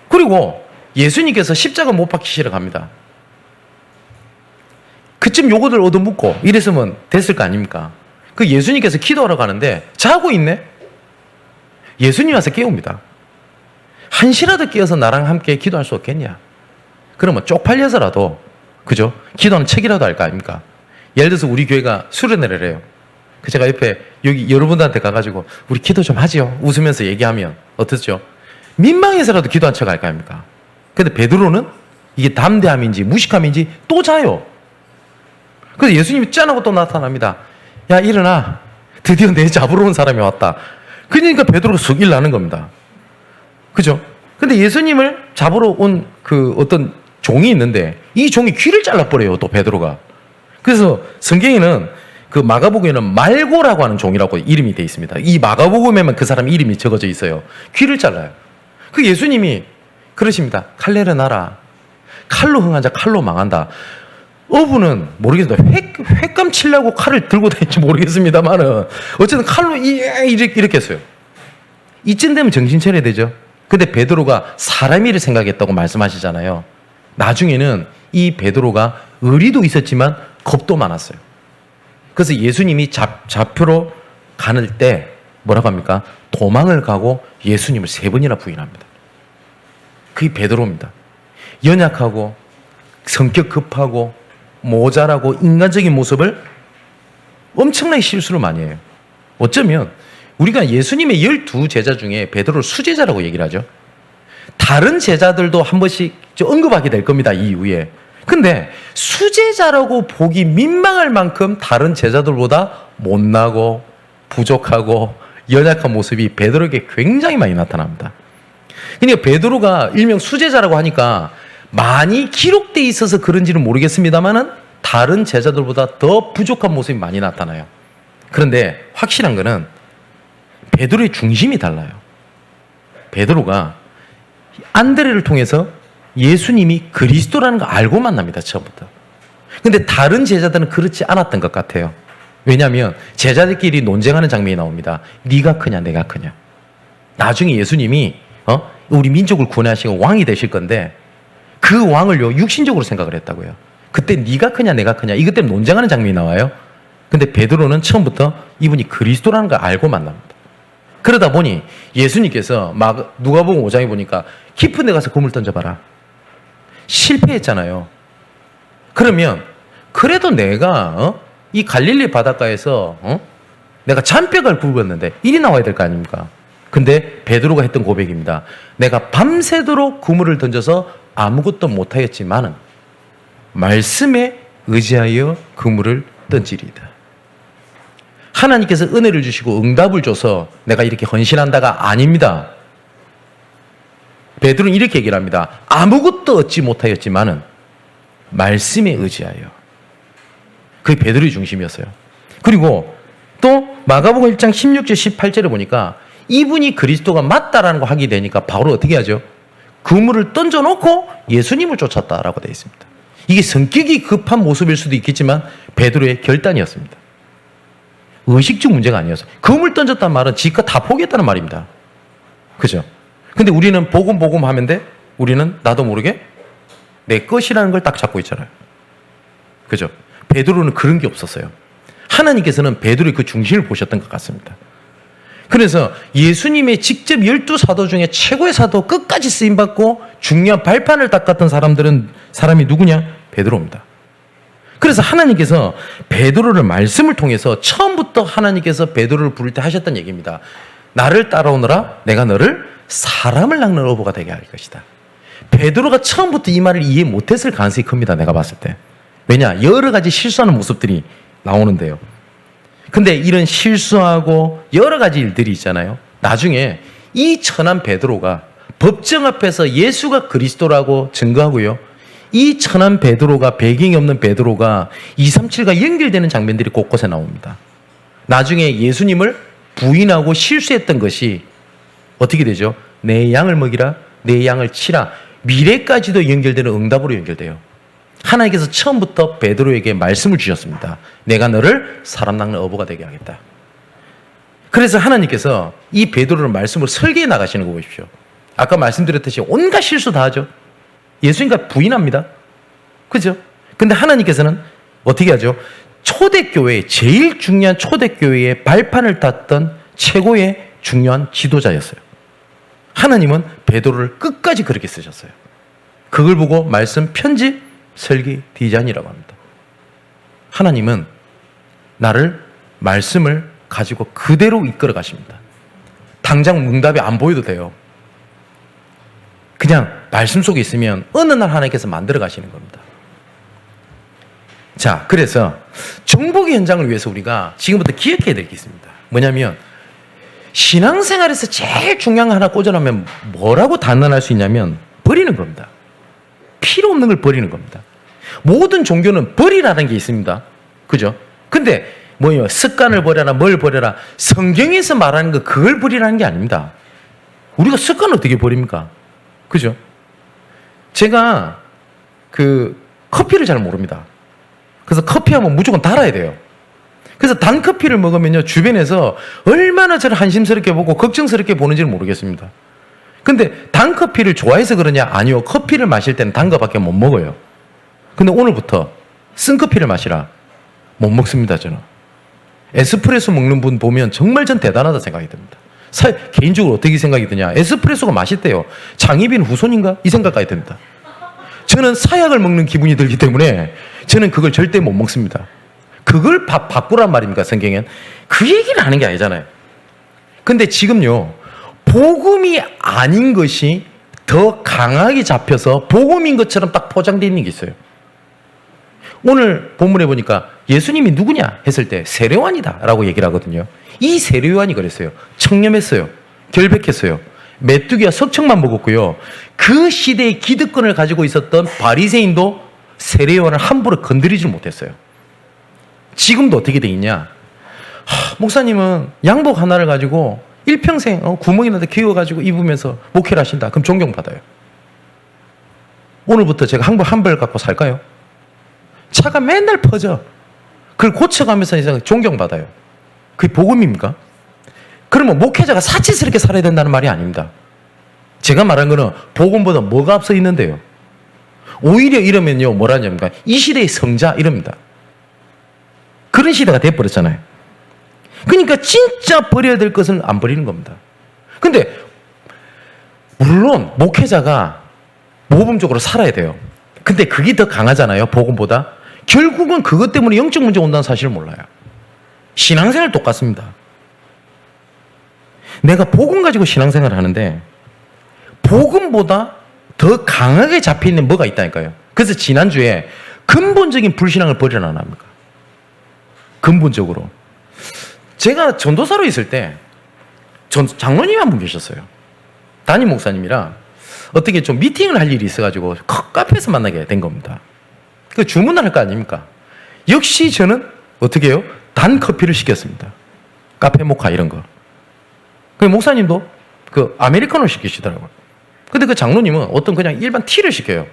그리고 예수님께서 십자가 못 박히시러 갑니다. 그쯤 요거들 얻어묻고 이랬으면 됐을 거 아닙니까? 그 예수님께서 기도하러 가는데 자고 있네? 예수님 와서 깨웁니다. 한시라도 깨어서 나랑 함께 기도할 수 없겠냐? 그러면 쪽팔려서라도, 그죠? 기도하는 척이라도 할 거 아닙니까? 예를 들어서 우리 교회가 수련회를 해요. 그 제가 옆에 여기 여러분들한테 가가지고 우리 기도 좀 하지요. 웃으면서 얘기하면 어떻죠? 민망해서라도 기도한 척 할 거 아닙니까? 근데 베드로는 이게 담대함인지 무식함인지 또 자요. 그래서 예수님이 짠하고 또 나타납니다. 야 일어나. 드디어 내 잡으러 온 사람이 왔다. 그러니까 베드로가 쑥 일어나는 겁니다. 그죠? 근데 예수님을 잡으러 온 그 어떤 종이 있는데 이 종이 귀를 잘라버려요. 또 베드로가. 그래서 성경에는 그 마가복음에는 말고라고 하는 종이라고 이름이 되어 있습니다. 이 마가복음에만 그 사람 이름이 적어져 있어요. 귀를 잘라요. 그 예수님이 그러십니다. 칼 내려놔라. 칼로 흥한 자 칼로 망한다. 어부는 모르겠습니다. 횟감 치려고 칼을 들고 다닐지 모르겠습니다만은 어쨌든 칼로 이렇게 했어요. 이쯤 되면 정신 차려야 되죠. 근데 베드로가 사람 일을 생각했다고 말씀하시잖아요. 나중에는 이 베드로가 의리도 있었지만 겁도 많았어요. 그래서 예수님이 잡혀로 가는 때 뭐라고 합니까? 도망을 가고 예수님을 3번이나 부인합니다. 그게 베드로입니다. 연약하고 성격 급하고 모자라고 인간적인 모습을 엄청나게 실수를 많이 해요. 어쩌면 우리가 예수님의 12제자 중에 베드로를 수제자라고 얘기를 하죠. 다른 제자들도 한 번씩 언급하게 될 겁니다, 이 이후에. 근데 수제자라고 보기 민망할 만큼 다른 제자들보다 못나고 부족하고 연약한 모습이 베드로에게 굉장히 많이 나타납니다. 그러니까 베드로가 일명 수제자라고 하니까 많이 기록되어 있어서 그런지는 모르겠습니다만은 다른 제자들보다 더 부족한 모습이 많이 나타나요. 그런데 확실한 거는 베드로의 중심이 달라요. 베드로가 안드레를 통해서 예수님이 그리스도라는 거 알고 만납니다, 처음부터. 근데 다른 제자들은 그렇지 않았던 것 같아요. 왜냐하면 제자들끼리 논쟁하는 장면이 나옵니다. 네가 크냐 내가 크냐. 나중에 예수님이 우리 민족을 구원하시고 왕이 되실 건데 그 왕을요 육신적으로 생각을 했다고요. 그때 네가 크냐 내가 크냐 이것 때문에 논쟁하는 장면이 나와요. 근데 베드로는 처음부터 이분이 그리스도라는 걸 알고 만납니다. 그러다 보니 예수님께서 누가복음 5장에 보니까 깊은 데 가서 그물 던져봐라. 실패했잖아요. 그러면 그래도 내가 이 갈릴리 바닷가에서 내가 잔뼈를 굵었는데 일이 나와야 될 거 아닙니까? 근데 베드로가 했던 고백입니다. 내가 밤새도록 그물을 던져서 아무것도 못하였지만은 말씀에 의지하여 그물을 던지리이다. 하나님께서 은혜를 주시고 응답을 줘서 내가 이렇게 헌신한다가 아닙니다. 베드로는 이렇게 얘기를 합니다. 아무것도 얻지 못하였지만은 말씀에 의지하여. 그게 베드로의 중심이었어요. 그리고 또 마가복음 1장 16절 18절에 보니까 이분이 그리스도가 맞다라는 거 하게 되니까 바로 어떻게 하죠? 그물을 던져놓고 예수님을 쫓았다라고 되어 있습니다. 이게 성격이 급한 모습일 수도 있겠지만 베드로의 결단이었습니다. 의식적 문제가 아니었어요. 그물 던졌다는 말은 지가 다 포기했다는 말입니다. 그죠? 근데 우리는 복음 하면데 우리는 나도 모르게 내 것이라는 걸 딱 잡고 있잖아요. 그죠? 베드로는 그런 게 없었어요. 하나님께서는 베드로의 그 중심을 보셨던 것 같습니다. 그래서 예수님의 직접 12사도 중에 최고의 사도, 끝까지 쓰임받고 중요한 발판을 닦았던 사람이 누구냐? 베드로입니다. 그래서 하나님께서 베드로를 말씀을 통해서 처음부터 하나님께서 베드로를 부를 때 하셨던 얘기입니다. 나를 따라오너라 내가 너를 사람을 낚는 어부가 되게 할 것이다. 베드로가 처음부터 이 말을 이해 못했을 가능성이 큽니다. 내가 봤을 때. 왜냐? 여러 가지 실수하는 모습들이 나오는데요. 근데 이런 실수하고 여러 가지 일들이 있잖아요. 나중에 이 천한 베드로가 법정 앞에서 예수가 그리스도라고 증거하고요. 이 천한 베드로가, 배경이 없는 베드로가 237과 연결되는 장면들이 곳곳에 나옵니다. 나중에 예수님을 부인하고 실수했던 것이 어떻게 되죠? 내 양을 먹이라, 내 양을 치라. 미래까지도 연결되는 응답으로 연결돼요. 하나님께서 처음부터 베드로에게 말씀을 주셨습니다. 내가 너를 사람 낚는 어부가 되게 하겠다. 그래서 하나님께서 이 베드로를 말씀으로 설계해 나가시는 거 보십시오. 아까 말씀드렸듯이 온갖 실수 다 하죠. 예수님과 부인합니다. 그죠? 근데 하나님께서는 어떻게 하죠? 초대교회, 제일 중요한 초대교회의 발판을 땄던 최고의 중요한 지도자였어요. 하나님은 베드로를 끝까지 그렇게 쓰셨어요. 그걸 보고 말씀 편집, 설계, 디자인이라고 합니다. 하나님은 나를 말씀을 가지고 그대로 이끌어 가십니다. 당장 응답이 안 보여도 돼요. 그냥 말씀 속에 있으면 어느 날 하나님께서 만들어 가시는 겁니다. 자, 그래서 정복의 현장을 위해서 우리가 지금부터 기억해야 될 게 있습니다. 뭐냐면 신앙생활에서 제일 중요한 거 하나 꽂아놓으면 뭐라고 단언할 수 있냐면 버리는 겁니다. 필요 없는 걸 버리는 겁니다. 모든 종교는 버리라는 게 있습니다. 그죠? 근데 뭐예요? 습관을 버려라, 뭘 버려라. 성경에서 말하는 거 그걸 버리라는 게 아닙니다. 우리가 습관을 어떻게 버립니까? 그죠? 제가 커피를 잘 모릅니다. 그래서 커피하면 무조건 달아야 돼요. 그래서 단 커피를 먹으면요, 주변에서 얼마나 저를 한심스럽게 보고 걱정스럽게 보는지를 모르겠습니다. 근데 단 커피를 좋아해서 그러냐? 아니요. 커피를 마실 때는 단 거밖에 못 먹어요. 근데 오늘부터 쓴 커피를 마시라. 못 먹습니다, 저는. 에스프레소 먹는 분 보면 정말 전 대단하다 생각이 듭니다. 개인적으로 어떻게 생각이 드냐? 에스프레소가 맛있대요. 장희빈 후손인가? 이 생각까지 듭니다. 저는 사약을 먹는 기분이 들기 때문에 저는 그걸 절대 못 먹습니다. 그걸 바꾸란 말입니까, 성경엔? 그 얘기를 하는 게 아니잖아요. 근데 지금요, 복음이 아닌 것이 더 강하게 잡혀서 복음인 것처럼 딱 포장되어 있는 게 있어요. 오늘 본문에 보니까 예수님이 누구냐 했을 때 세례요한이다 라고 얘기를 하거든요. 이 세례요한이 그랬어요. 청렴했어요. 결백했어요. 메뚜기와 석청만 먹었고요. 그 시대의 기득권을 가지고 있었던 바리새인도 세례요한을 함부로 건드리지 못했어요. 지금도 어떻게 돼 있냐? 목사님은 양복 하나를 가지고 일평생 구멍이 나도 기워가지고 입으면서 목회를 하신다. 그럼 존경받아요. 오늘부터 제가 한복 한 벌 갖고 살까요? 차가 맨날 퍼져. 그걸 고쳐가면서 이제 존경받아요. 그게 복음입니까? 그러면 목회자가 사치스럽게 살아야 된다는 말이 아닙니다. 제가 말한 거는 복음보다 뭐가 앞서 있는데요. 오히려 이러면요, 뭐라냐니까 이 시대의 성자 이럽니다. 그런 시대가 돼버렸잖아요. 그러니까 진짜 버려야 될 것은 안 버리는 겁니다. 근데 물론 목회자가 모범적으로 살아야 돼요. 근데 그게 더 강하잖아요, 복음보다. 결국은 그것 때문에 영적 문제 온다는 사실을 몰라요. 신앙생활 똑같습니다. 내가 복음 가지고 신앙생활을 하는데 복음보다 더 강하게 잡혀있는 뭐가 있다니까요. 그래서 지난주에 근본적인 불신앙을 버리라 안 합니까? 근본적으로. 제가 전도사로 있을 때 장로님 한 분 계셨어요. 담임 목사님이랑 어떻게 좀 미팅을 할 일이 있어가지고 카페에서 만나게 된 겁니다. 그 주문을 할 거 아닙니까? 역시 저는 어떻게 해요? 단 커피를 시켰습니다. 카페 모카 이런 거. 그 목사님도 그 아메리카노 시키시더라고요. 근데 그 장로님은 어떤 그냥 일반 티를 시켜요.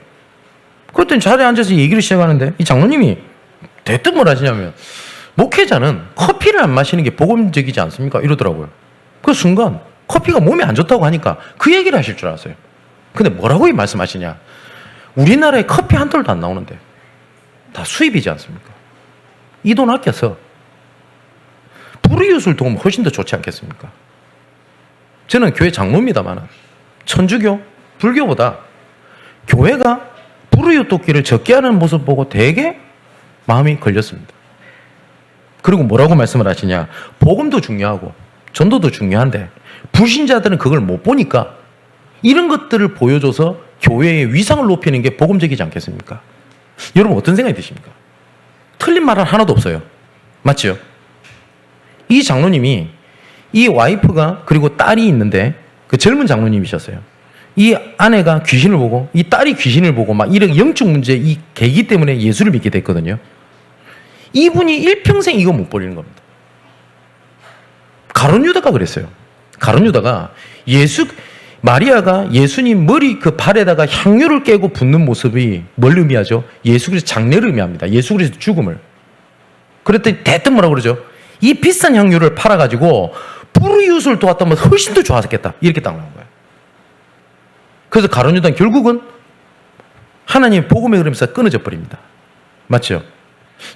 그랬더니 자리에 앉아서 얘기를 시작하는데 이 장로님이 대뜸 뭘 하시냐면 목회자는 커피를 안 마시는 게 복음적이지 않습니까? 이러더라고요. 그 순간 커피가 몸에 안 좋다고 하니까 그 얘기를 하실 줄 알았어요. 근데 뭐라고 말씀하시냐? 우리나라에 커피 한 톨도 안 나오는데 다 수입이지 않습니까? 이 돈 아껴서 불이웃을 도우면 훨씬 더 좋지 않겠습니까? 저는 교회 장로입니다만 천주교, 불교보다 교회가 불이웃 돕기를 적게 하는 모습 보고 되게 마음이 걸렸습니다. 그리고 뭐라고 말씀을 하시냐? 복음도 중요하고 전도도 중요한데 불신자들은 그걸 못 보니까 이런 것들을 보여줘서 교회의 위상을 높이는 게 복음적이지 않겠습니까? 여러분 어떤 생각이 드십니까? 틀린 말은 하나도 없어요. 맞죠? 이 장로님이 이 와이프가 그리고 딸이 있는데 그 젊은 장로님이셨어요. 이 아내가 귀신을 보고 이 딸이 귀신을 보고 막 이런 영적 문제 이 계기 때문에 예수를 믿게 됐거든요. 이분이 일평생 이거 못 버리는 겁니다. 가룟 유다가 그랬어요. 가룟 유다가 마리아가 예수님 머리 그 발에다가 향유를 깨고 붓는 모습이 뭘 의미하죠? 예수 그리스도 장례를 의미합니다. 예수 그리스도 죽음을. 그랬더니 대뜸 뭐라고 그러죠? 이 비싼 향유를 팔아가지고 불이웃을 도왔다면 훨씬 더 좋았겠다. 이렇게 딱 나온 거예요. 그래서 가룟 유다는 결국은 하나님의 복음의 흐름에서 끊어져 버립니다. 맞죠?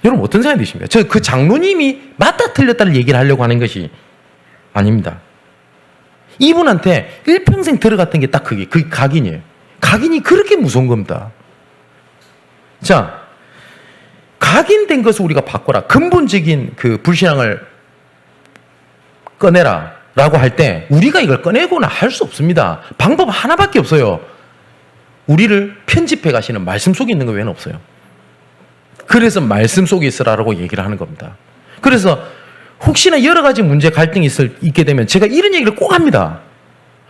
여러분 어떤 생각이 드십니까? 저 그 장로님이 맞다 틀렸다를 얘기를 하려고 하는 것이 아닙니다. 이분한테 일평생 들어갔던 게 딱 그게 각인이에요. 각인이 그렇게 무서운 겁니다. 자, 각인된 것을 우리가 바꿔라. 근본적인 그 불신앙을 꺼내라 라고 할 때 우리가 이걸 꺼내거나 할 수 없습니다. 방법 하나밖에 없어요. 우리를 편집해 가시는 말씀 속에 있는 거 외에는 없어요. 그래서 말씀 속에 있으라고 얘기를 하는 겁니다. 그래서 혹시나 여러 가지 문제 갈등이 있게 되면 제가 이런 얘기를 꼭 합니다.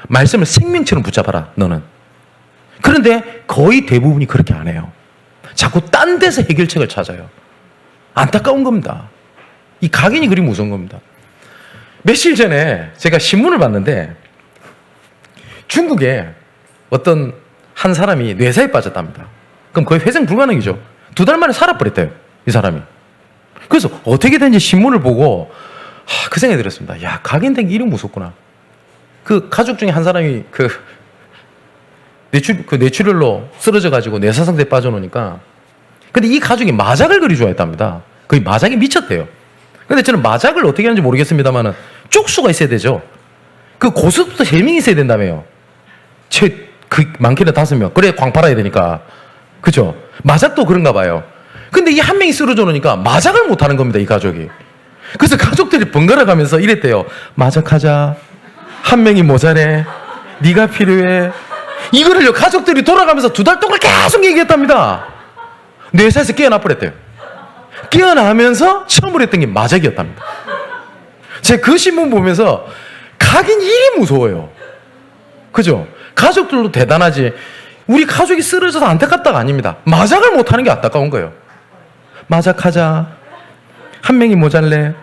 말씀을 생명처럼 붙잡아라 너는. 그런데 거의 대부분이 그렇게 안 해요. 자꾸 딴 데서 해결책을 찾아요. 안타까운 겁니다. 이 각인이 그리 무서운 겁니다. 며칠 전에 제가 신문을 봤는데 중국에 어떤 한 사람이 뇌사에 빠졌답니다. 그럼 거의 회생 불가능이죠. 2달 만에 살아버렸대요. 이 사람이. 그래서 어떻게 된지 신문을 보고 그 생각이 들었습니다. 야, 각인된 게 이리 무섭구나. 그 가족 중에 한 사람이 뇌출혈로 쓰러져가지고 뇌사 상태에 빠져놓으니까 근데 이 가족이 마작을 그리 좋아했답니다. 거의 마작이 미쳤대요. 근데 저는 마작을 어떻게 하는지 모르겠습니다만은 쪽수가 있어야 되죠. 그 고수도 3명 있어야 된다며요. 많게는 5명. 그래 광 팔아야 되니까. 그죠? 마작도 그런가 봐요. 근데 이 한 명이 쓰러져 놓으니까 마작을 못 하는 겁니다, 이 가족이. 그래서 가족들이 번갈아 가면서 이랬대요. 마작하자. 한 명이 모자래. 네가 필요해. 이거를요, 가족들이 돌아가면서 2달 동안 계속 얘기했답니다. 뇌사에서 깨어나 버렸대요. 깨어나면서 처음으로 했던 게 마작이었답니다. 제가 그 신문 보면서 가긴 일이 무서워요. 그죠? 가족들도 대단하지. 우리 가족이 쓰러져서 안타깝다가 아닙니다. 마작을 못하는 게 안타까운 거예요. 마작하자. 한 명이 모자래.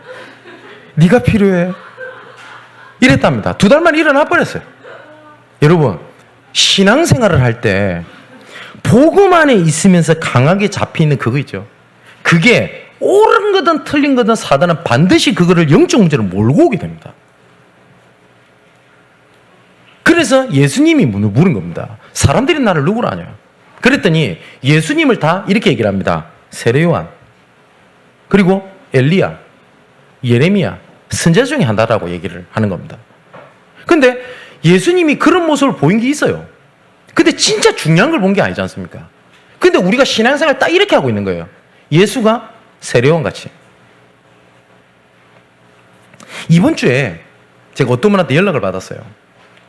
네가 필요해. 이랬답니다. 2달 만에 일어나 버렸어요. 여러분, 신앙생활을 할 때 복음 안에 있으면서 강하게 잡히는 그거 있죠. 그게 옳은 거든 틀린 거든 사단은 반드시 그거를 영적 문제로 몰고 오게 됩니다. 그래서 예수님이 물은 겁니다. 사람들이 나를 누구로 아냐? 그랬더니 예수님을 다 이렇게 얘기를 합니다. 세례 요한, 그리고 엘리야, 예레미야, 선지자 중에 하나라고 얘기를 하는 겁니다. 근데 예수님이 그런 모습을 보인 게 있어요. 근데 진짜 중요한 걸 본 게 아니지 않습니까? 근데 우리가 신앙생활 딱 이렇게 하고 있는 거예요. 예수가 세례요한 같이. 이번 주에 제가 어떤 분한테 연락을 받았어요.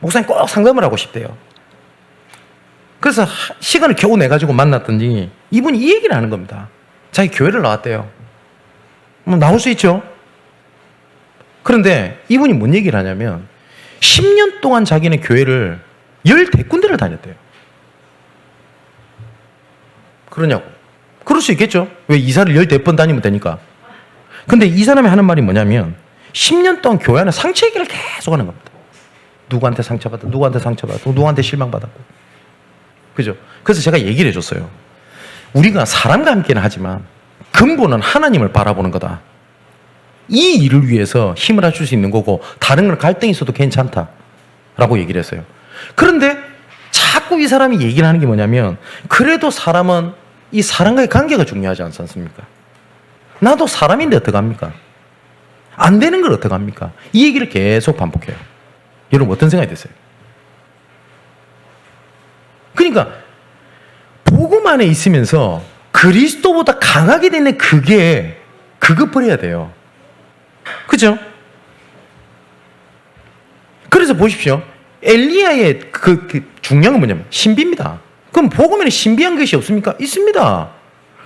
목사님 꼭 상담을 하고 싶대요. 그래서 시간을 겨우 내가지고 만났더니 이분이 이 얘기를 하는 겁니다. 자기 교회를 나왔대요. 뭐 나올 수 있죠. 그런데 이분이 뭔 얘기를 하냐면 10년 동안 자기는 교회를 14군데를 다녔대요. 그러냐고. 그럴 수 있겠죠. 왜 이사를 14번 다니면 되니까. 근데 이 사람이 하는 말이 뭐냐면 10년 동안 교회 안에 상처 얘기를 계속 하는 겁니다. 누구한테 상처받았고, 누구한테 상처받았고, 누구한테 실망받았고. 그죠? 그래서 제가 얘기를 해줬어요. 우리가 사람과 함께는 하지만 근본은 하나님을 바라보는 거다. 이 일을 위해서 힘을 합칠 수 있는 거고 다른 건 갈등이 있어도 괜찮다라고 얘기를 했어요. 그런데 자꾸 이 사람이 얘기를 하는 게 뭐냐면 그래도 사람은 이 사람과의 관계가 중요하지 않습니까? 나도 사람인데 어떡합니까? 안 되는 걸 어떡합니까? 이 얘기를 계속 반복해요. 여러분 어떤 생각이 드세요? 그러니까 복음 안에 있으면서 그리스도보다 강하게 되는 그거 버려야 돼요. 그죠? 그래서 보십시오. 엘리야의 그 중요한 건 뭐냐면 신비입니다. 그럼 복음에는 신비한 것이 없습니까? 있습니다.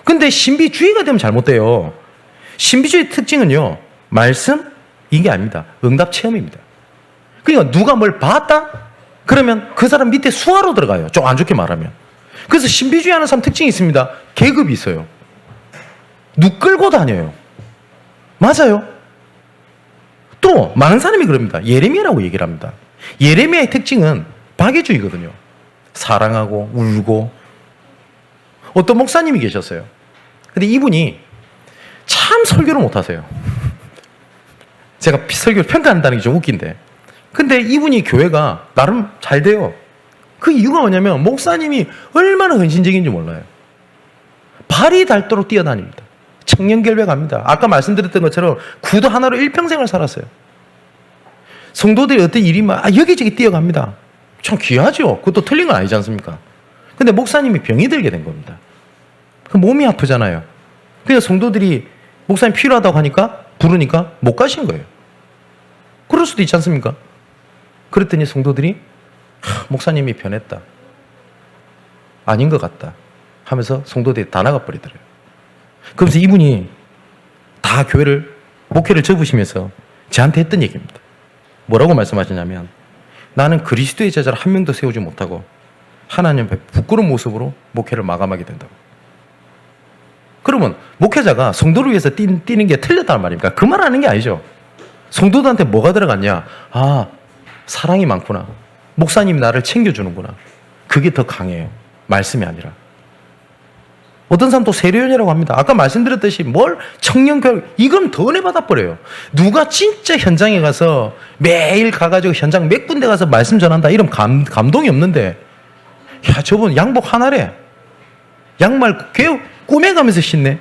근데 신비주의가 되면 잘못돼요. 신비주의 특징은요, 말씀? 이게 아닙니다. 응답 체험입니다. 그러니까 누가 뭘 봤다? 그러면 그 사람 밑에 수화로 들어가요. 좀 안 좋게 말하면. 그래서 신비주의 하는 사람 특징이 있습니다. 계급이 있어요. 누 끌고 다녀요. 맞아요. 또 많은 사람이 그럽니다. 예레미야라고 얘기를 합니다. 예레미야의 특징은 박애주의거든요. 사랑하고 울고. 어떤 목사님이 계셨어요. 근데 이분이 참 설교를 못하세요. 제가 설교를 평가한다는 게 좀 웃긴데. 근데 이분이 교회가 나름 잘 돼요. 그 이유가 뭐냐면 목사님이 얼마나 헌신적인지 몰라요. 발이 닳도록 뛰어다닙니다. 청년결배 갑니다. 아까 말씀드렸던 것처럼 구두 하나로 일평생을 살았어요. 성도들이 어떤 일이면 여기저기 뛰어갑니다. 참 귀하죠. 그것도 틀린 건 아니지 않습니까? 근데 목사님이 병이 들게 된 겁니다. 그 몸이 아프잖아요. 그래서 성도들이 목사님 필요하다고 하니까 부르니까 못 가신 거예요. 그럴 수도 있지 않습니까? 그랬더니 성도들이 목사님이 변했다. 아닌 것 같다. 하면서 성도들이 다 나가버리더래요. 그러면서 이분이 다 목회를 접으시면서 저한테 했던 얘기입니다. 뭐라고 말씀하시냐면 나는 그리스도의 제자를 한 명도 세우지 못하고 하나님 앞에 부끄러운 모습으로 목회를 마감하게 된다고. 그러면 목회자가 성도를 위해서 뛰는 게 틀렸단 말입니까? 그 말 하는 게 아니죠. 성도들한테 뭐가 들어갔냐? 아, 사랑이 많구나. 목사님이 나를 챙겨주는구나. 그게 더 강해요. 말씀이 아니라. 어떤 사람 또 세례요한이라고 합니다. 아까 말씀드렸듯이 청년교육, 이건 더 은혜 받아버려요. 누가 진짜 현장에 가서 매일 가가지고 현장 몇 군데 가서 말씀 전한다. 이런 감동이 없는데, 야, 저분 양복 하나래. 양말 꾸며가면서 신네.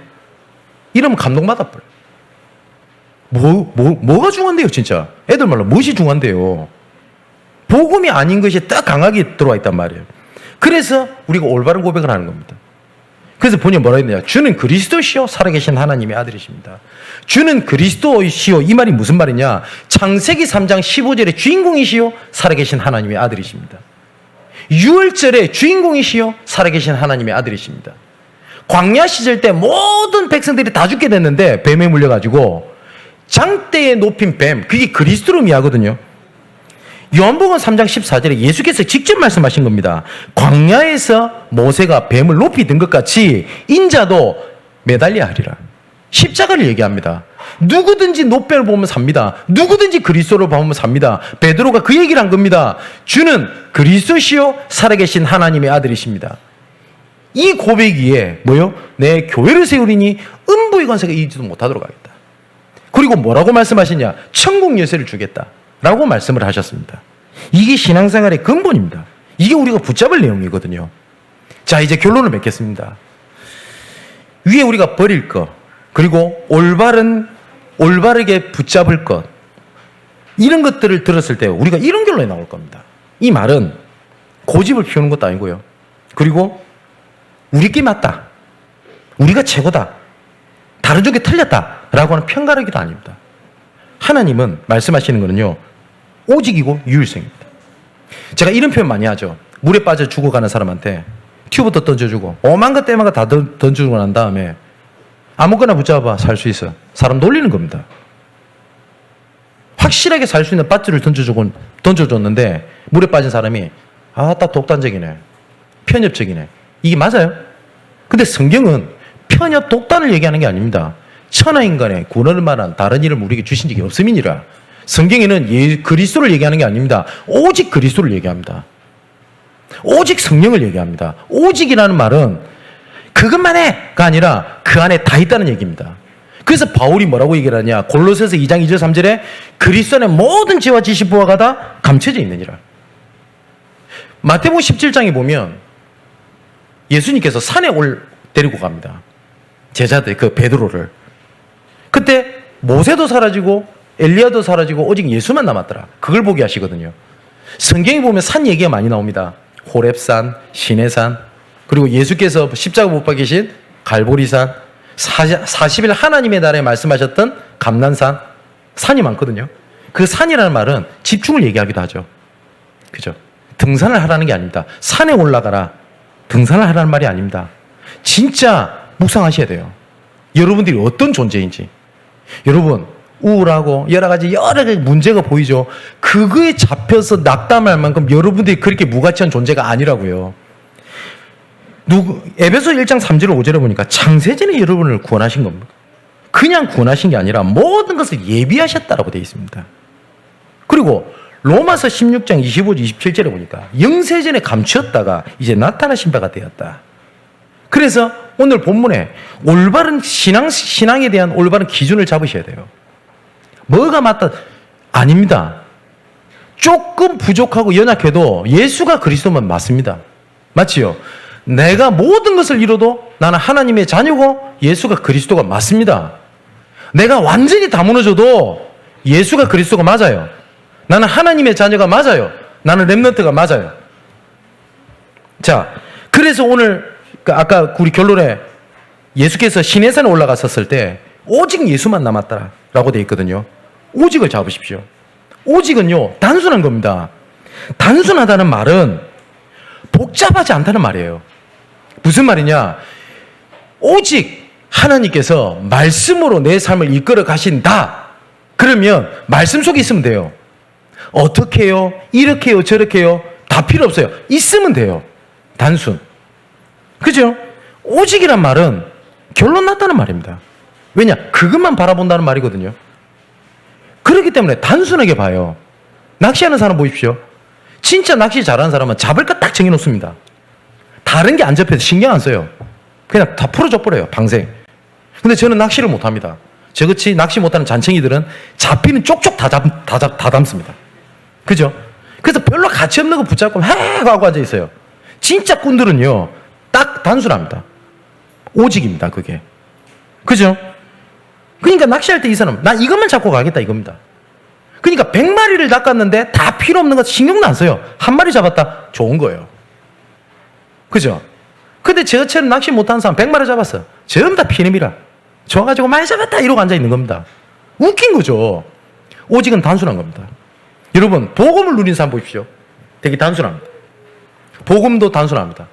이러면 감동 받아버려요. 뭐가 중요한데요, 진짜? 애들 말로 무엇이 중요한데요? 복음이 아닌 것이 딱 강하게 들어와 있단 말이에요. 그래서 우리가 올바른 고백을 하는 겁니다. 그래서 본인이 뭐라 했느냐? 주는 그리스도시요 살아계신 하나님의 아들이십니다. 주는 그리스도시요, 이 말이 무슨 말이냐? 창세기 3장 15절의 주인공이시요 살아계신 하나님의 아들이십니다. 유월절의 주인공이시요 살아계신 하나님의 아들이십니다. 광야 시절 때 모든 백성들이 다 죽게 됐는데 뱀에 물려가지고 장대에 높인 뱀, 그게 그리스도로 의미하거든요. 요한복음 3장 14절에 예수께서 직접 말씀하신 겁니다. 광야에서 모세가 뱀을 높이 든 것 같이 인자도 매달려야 하리라. 십자가를 얘기합니다. 누구든지 노뼈를 보면 삽니다. 누구든지 그리스도를 보면 삽니다. 베드로가 그 얘기를 한 겁니다. 주는 그리스도시요 살아계신 하나님의 아들이십니다. 이 고백 위에 뭐요? 내 교회를 세우리니 음부의 권세가 이기지도 못하도록 하겠다. 그리고 뭐라고 말씀하시냐? 천국 열쇠를 주겠다 라고 말씀을 하셨습니다. 이게 신앙생활의 근본입니다. 이게 우리가 붙잡을 내용이거든요. 자, 이제 결론을 맺겠습니다. 위에 우리가 버릴 것, 그리고 올바르게 붙잡을 것, 이런 것들을 들었을 때 우리가 이런 결론이 나올 겁니다. 이 말은 고집을 피우는 것도 아니고요. 그리고 우리께 맞다, 우리가 최고다, 다른 쪽에 틀렸다 라고 하는 편가르기도 아닙니다. 하나님은 말씀하시는 거는요, 오직이고 유일성입니다. 제가 이런 표현 많이 하죠. 물에 빠져 죽어가는 사람한테 튜브도 던져주고 오만 것 때마다 다 던져주고 난 다음에 아무거나 붙잡아 살 수 있어. 사람 놀리는 겁니다. 확실하게 살 수 있는 밧줄을 던져줬는데 물에 빠진 사람이 딱 독단적이네, 편협적이네. 이게 맞아요? 근데 성경은 편협 독단을 얘기하는 게 아닙니다. 천하인간의 구원을 말한 다른 이름을 우리에게 주신 적이 없음이니라. 성경에는 그리스도를 얘기하는 게 아닙니다. 오직 그리스도를 얘기합니다. 오직 성령을 얘기합니다. 오직이라는 말은 그것만 해가 아니라 그 안에 다 있다는 얘기입니다. 그래서 바울이 뭐라고 얘기를 하냐? 골로새서 2장 2절 3절에 그리스도 안에 모든 지혜와 지식 부하가 다 감춰져 있느니라. 마태복음 17장에 보면 예수님께서 산에 데리고 갑니다. 제자들, 그 베드로를. 그때 모세도 사라지고 엘리야도 사라지고 오직 예수만 남았더라. 그걸 보게 하시거든요. 성경에 보면 산 얘기가 많이 나옵니다. 호렙산, 시내산, 그리고 예수께서 십자가 못 박히신 갈보리산, 40일 하나님의 나라에 말씀하셨던 감난산, 산이 많거든요. 그 산이라는 말은 집중을 얘기하기도 하죠. 그죠? 등산을 하라는 게 아닙니다. 산에 올라가라, 등산을 하라는 말이 아닙니다. 진짜 묵상하셔야 돼요. 여러분들이 어떤 존재인지. 여러분, 우울하고 여러 가지 문제가 보이죠. 그거에 잡혀서 낙담할 만큼 여러분들이 그렇게 무가치한 존재가 아니라고요. 에베소 1장 3절 5절에 보니까 창세전에 여러분을 구원하신 겁니다. 그냥 구원하신 게 아니라 모든 것을 예비하셨다라고 되어 있습니다. 그리고 로마서 16장 25절 27절에 보니까 영세전에 감추었다가 이제 나타나신 바가 되었다. 그래서 오늘 본문에 올바른 신앙에 대한 올바른 기준을 잡으셔야 돼요. 뭐가 맞다? 아닙니다. 조금 부족하고 연약해도 예수가 그리스도만 맞습니다. 맞지요? 내가 모든 것을 이뤄도 나는 하나님의 자녀고 예수가 그리스도가 맞습니다. 내가 완전히 다 무너져도 예수가 그리스도가 맞아요. 나는 하나님의 자녀가 맞아요. 나는 렘넌트가 맞아요. 자, 그래서 오늘 아까 우리 결론에 예수께서 시내산에 올라갔었을 때 오직 예수만 남았다라고 되어 있거든요. 오직을 잡으십시오. 오직은요, 단순한 겁니다. 단순하다는 말은 복잡하지 않다는 말이에요. 무슨 말이냐? 오직 하나님께서 말씀으로 내 삶을 이끌어 가신다. 그러면 말씀 속에 있으면 돼요. 어떻게 해요? 이렇게 해요? 저렇게 해요? 다 필요 없어요. 있으면 돼요. 단순. 그죠? 오직이란 말은 결론 났다는 말입니다. 왜냐? 그것만 바라본다는 말이거든요. 그렇기 때문에 단순하게 봐요. 낚시하는 사람 보십시오. 진짜 낚시 잘하는 사람은 잡을 거 딱 정해놓습니다. 다른 게 안 잡혀서 신경 안 써요. 그냥 다 풀어줘 버려요, 방생. 근데 저는 낚시를 못합니다. 저같이 낚시 못하는 잔챙이들은 잡히는 쪽쪽 다 담습니다. 그죠? 그래서 별로 가치 없는 거 붙잡고 헤 하고 앉아 있어요. 진짜 꾼들은요, 딱 단순합니다. 오직입니다, 그게. 그죠? 그러니까 낚시할 때 이 사람, 나 이것만 잡고 가겠다 이겁니다. 그러니까 100마리를 낚았는데 다 필요 없는 거 신경도 안 써요. 한 마리 잡았다, 좋은 거예요. 그죠? 근데 저처럼 낚시 못하는 사람 100마리 잡았어. 전부 다 피렘이라. 좋아가지고 많이 잡았다 이러고 앉아있는 겁니다. 웃긴 거죠. 오직은 단순한 겁니다. 여러분, 복음을 누린 사람 보십시오. 되게 단순합니다. 복음도 단순합니다.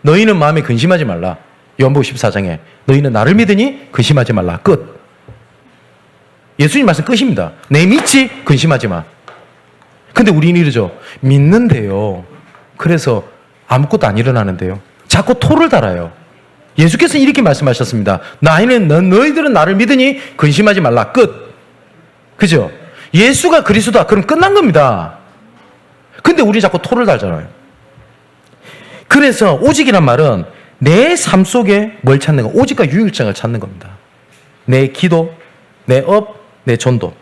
너희는 마음에 근심하지 말라. 요한복음 14장에 너희는 나를 믿으니 근심하지 말라. 끝. 예수님 말씀 끝입니다. 내 믿지? 근심하지 마. 근데 우리는 이러죠. 믿는데요. 그래서 아무것도 안 일어나는데요. 자꾸 토를 달아요. 예수께서는 이렇게 말씀하셨습니다. 너희들은 나를 믿으니 근심하지 말라. 끝. 그죠? 예수가 그리스도다. 그럼 끝난 겁니다. 근데 우리 자꾸 토를 달잖아요. 그래서 오직이란 말은 내 삶 속에 뭘 찾는 거, 오직과 유일성을 찾는 겁니다. 내 기도, 내 업, 내 전도.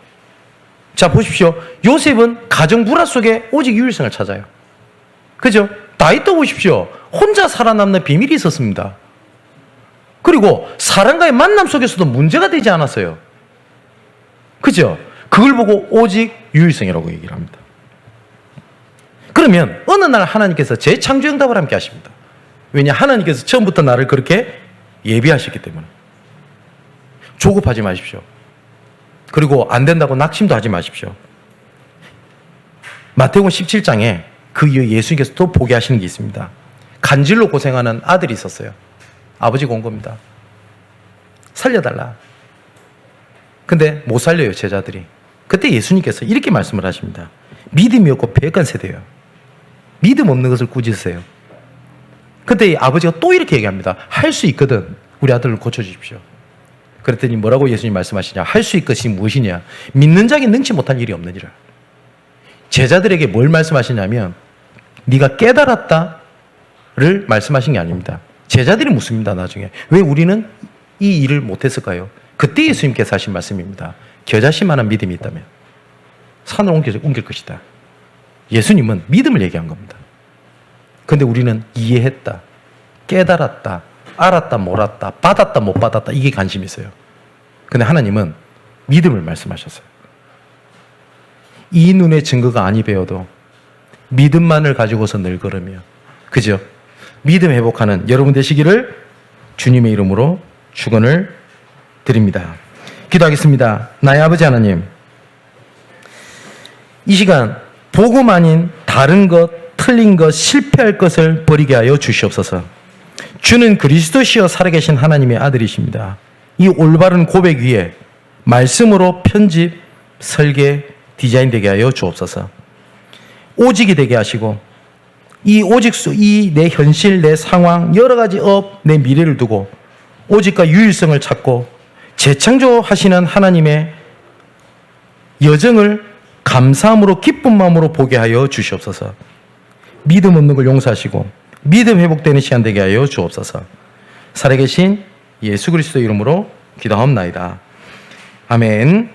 자, 보십시오. 요셉은 가정 불화 속에 오직 유일성을 찾아요. 그죠? 다윗도 보십시오. 혼자 살아남는 비밀이 있었습니다. 그리고 사람과의 만남 속에서도 문제가 되지 않았어요. 그죠? 그걸 보고 오직 유일성이라고 얘기를 합니다. 그러면 어느 날 하나님께서 재창조응답을 함께 하십니다. 왜냐? 하나님께서 처음부터 나를 그렇게 예비하셨기 때문에. 조급하지 마십시오. 그리고 안 된다고 낙심도 하지 마십시오. 마태복음 17장에 그 이후 예수님께서 또 보게 하시는 게 있습니다. 간질로 고생하는 아들이 있었어요. 아버지가 온 겁니다. 살려달라. 근데 못 살려요, 제자들이. 그때 예수님께서 이렇게 말씀을 하십니다. 믿음이 없고 배역한 세대예요. 믿음 없는 것을 꾸짖으세요. 그때 아버지가 또 이렇게 얘기합니다. 할 수 있거든. 우리 아들을 고쳐주십시오. 그랬더니 뭐라고 예수님 말씀하시냐. 할 수 있을 것이 무엇이냐. 믿는 자에게 능치 못할 일이 없느니라. 제자들에게 뭘 말씀하시냐면 네가 깨달았다를 말씀하신 게 아닙니다. 제자들이 묻습니다. 나중에. 왜 우리는 이 일을 못했을까요? 그때 예수님께서 하신 말씀입니다. 겨자씨만한 믿음이 있다면 산을 옮길 것이다. 예수님은 믿음을 얘기한 겁니다. 그런데 우리는 이해했다, 깨달았다, 알았다, 몰랐다, 받았다, 못 받았다, 이게 관심이 있어요. 그런데 하나님은 믿음을 말씀하셨어요. 이 눈의 증거가 아니 배워도 믿음만을 가지고서 늘 걸으며, 그죠? 믿음 회복하는 여러분 되시기를 주님의 이름으로 축원을 드립니다. 기도하겠습니다. 나의 아버지 하나님, 이 시간 복음 아닌 다른 것, 틀린 것, 실패할 것을 버리게 하여 주시옵소서. 주는 그리스도시여 살아계신 하나님의 아들이십니다. 이 올바른 고백 위에 말씀으로 편집, 설계, 디자인되게 하여 주옵소서. 오직이 되게 하시고 이 오직수, 이 내 현실, 내 상황, 여러 가지 업, 내 미래를 두고 오직과 유일성을 찾고 재창조하시는 하나님의 여정을 감사함으로 기쁜 마음으로 보게 하여 주시옵소서. 믿음 없는 걸 용서하시고 믿음 회복되는 시간 되게 하여 주옵소서. 살아계신 예수 그리스도 이름으로 기도하옵나이다. 아멘.